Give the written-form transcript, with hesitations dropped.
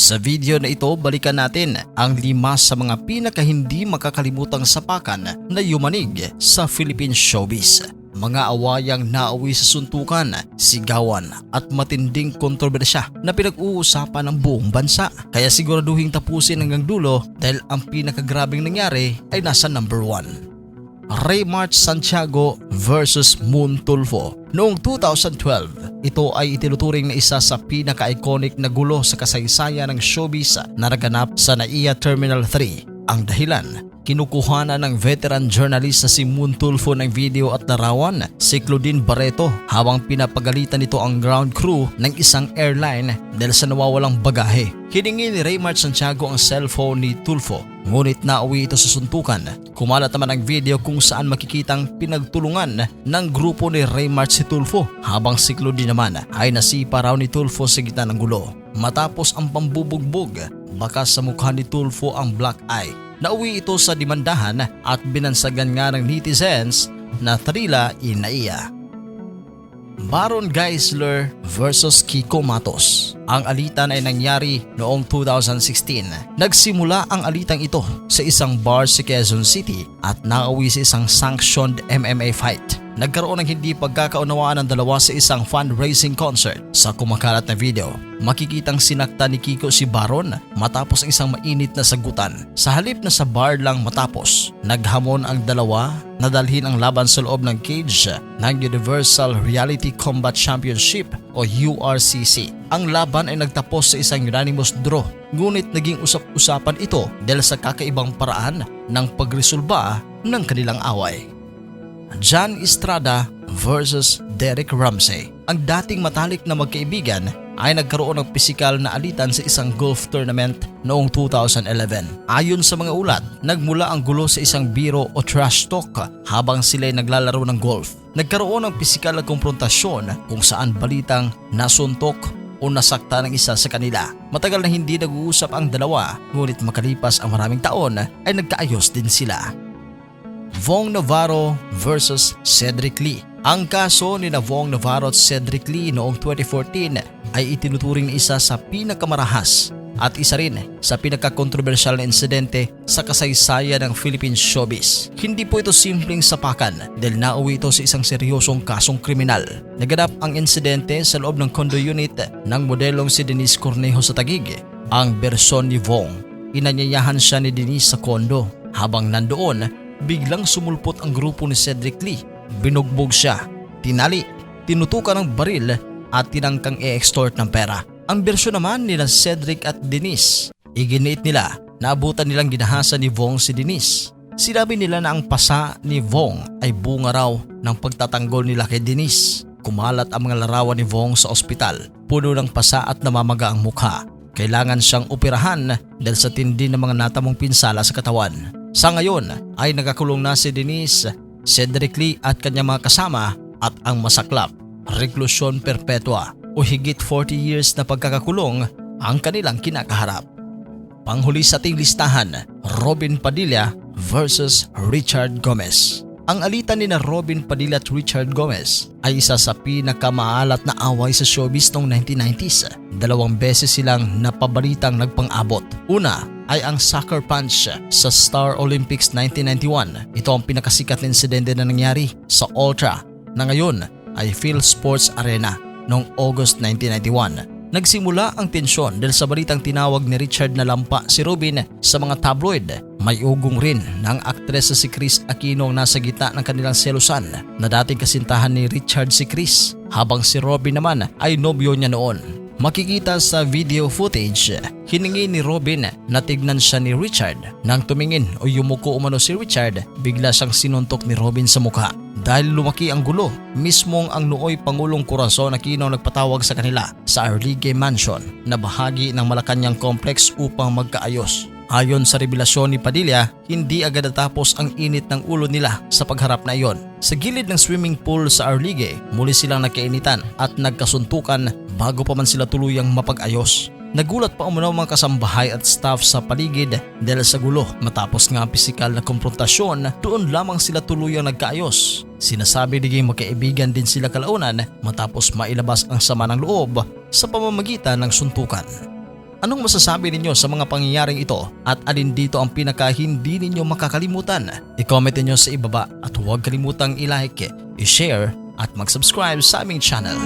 Sa video na ito, balikan natin ang 5 sa mga pinaka hindi makakalimutang sapakan na yumanig sa Philippine showbiz. Mga awayang nauwi sa suntukan, sigawan at matinding kontrobersya na pinag-uusapan ng buong bansa. Kaya siguraduhin tapusin hanggang dulo dahil ang pinakagrabing nangyari ay nasa number 1. Raymart Santiago versus Moon Tulfo. Noong 2012, ito ay itinuturing na isa sa pinaka-iconic na gulo sa kasaysayan ng showbiz na naganap sa NAIA Terminal 3. Ang dahilan, kinukuhanan ng veteran journalist na si Moon Tulfo ng video at larawan si Claudine Barreto habang pinapagalitan nito ang ground crew ng isang airline dahil sa nawawalang bagahe. Hiningi ni Raymart Santiago ang cellphone ni Tulfo, ngunit nauwi ito sa suntukan. Kumalat naman ang video kung saan makikitang pinagtulungan ng grupo ni Raymart si Tulfo habang si Claudine naman ay nasipa raw ni Tulfo sa gitna ng gulo. Matapos ang pambubugbog, bakas sa mukha ni Tulfo ang black eye. Nauwi ito sa demandahan at binansagan nga ng netizens na thrilla in NAIA. Baron Geisler versus Kiko Matos. Ang alitan ay nangyari noong 2016. Nagsimula ang alitang ito sa isang bar sa Quezon City at nauwi sa isang sanctioned MMA fight. Nagkaroon ng hindi pagkakaunawaan ng dalawa sa isang fundraising concert. Sa kumakalat na video, makikitang sinakta ni Kiko si Baron matapos ang isang mainit na sagutan. Sa halip na sa bar lang matapos, naghamon ang dalawa na dalhin ang laban sa loob ng cage ng Universal Reality Combat Championship o URCC. Ang laban ay nagtapos sa isang unanimous draw, ngunit naging usap-usapan ito dahil sa kakaibang paraan ng pagresolba ng kanilang away. John Estrada versus Derek Ramsey. Ang dating matalik na magkaibigan ay nagkaroon ng pisikal na alitan sa isang golf tournament noong 2011. Ayon sa mga ulat, nagmula ang gulo sa isang biro o trash talk habang sila'y naglalaro ng golf. Nagkaroon ng pisikal na komprontasyon kung saan balitang nasuntok o nasakta ng isa sa kanila. Matagal na hindi nag-uusap ang dalawa, ngunit makalipas ang maraming taon ay nagkaayos din sila. Vong Navarro versus Cedric Lee. Ang kaso ni Vong Navarro at Cedric Lee noong 2014 ay itinuturing na isa sa pinakamarahas at isa rin sa pinakakontrobersyal na insidente sa kasaysayan ng Philippine showbiz. Hindi po ito simpleng sapakan dahil nauwi ito sa isang seryosong kasong kriminal. Naganap ang insidente sa loob ng condo unit ng modelong si Denise Cornejo sa Taguig. Ang bersyon ni Vong, inanyayahan siya ni Denise sa kondo. Habang nandoon, biglang sumulpot ang grupo ni Cedric Lee. Binugbog siya, tinali, tinutukan ng baril at tinangkang i-extort ng pera. Ang bersyon naman nila Cedric at Denise, iginiit nila na abutan nilang ginahasa ni Vong si Denise. Sinabi nila na ang pasa ni Vong ay bunga raw ng pagtatanggol nila kay Denise. Kumalat ang mga larawan ni Vong sa ospital, puno ng pasa at namamaga ang mukha. Kailangan siyang operahan dahil sa tindi ng mga natamong pinsala sa katawan. Sa ngayon ay nakakulong na si Denise, Cedric Lee at kanyang mga kasama at ang masaklap, reklusyon perpetua o higit 40 years na pagkakakulong ang kanilang kinakaharap. Panghuli sa ating listahan, Robin Padilla versus Richard Gomez. Ang alitan ni Robin Padilla at Richard Gomez ay isa sa pinakamaalat na away sa showbiz noong 1990s. 2 beses silang napabalitang nagpang-abot. Una ay ang sucker punch sa Star Olympics 1991. Ito ang pinakasikat na insidente na nangyari sa Ultra na ngayon ay Phil Sports Arena noong August 1991. Nagsimula ang tensyon dahil sa balitang tinawag ni Richard na lampa si Robin sa mga tabloid. May ugong rin ng aktres na si Chris Aquino ang nasa gitna ng kanilang selusan na dating kasintahan ni Richard si Chris, habang si Robin naman ay nobyo niya noon. Makikita sa video footage, hiningi ni Robin na tignan siya ni Richard. Nang tumingin o yumuko umano si Richard, bigla siyang sinuntok ni Robin sa mukha. Dahil lumaki ang gulo, mismong ang nooy Pangulong Corazon Aquino nagpatawag sa kanila sa Arligue Mansion na bahagi ng Malacanang Complex upang magkaayos. Ayon sa revelasyon ni Padilla, hindi agad natapos ang init ng ulo nila sa pagharap na iyon. Sa gilid ng swimming pool sa Arligue, muli silang nagkainitan at nagkasuntukan bago pa man sila tuluyang mapag-ayos. Nagulat pa umano mga kasambahay at staff sa paligid dahil sa gulo. Matapos nga ang pisikal na komprontasyon, doon lamang sila tuluyang nagkaayos. Sinasabi naging magkaibigan din sila kalaunan matapos mailabas ang sama ng loob sa pamamagitan ng suntukan. Anong masasabi ninyo sa mga pangyayaring ito at alin dito ang pinaka hindi ninyo makakalimutan? I-comment ninyo sa ibaba at huwag kalimutang i-like, i-share at mag-subscribe sa aming channel.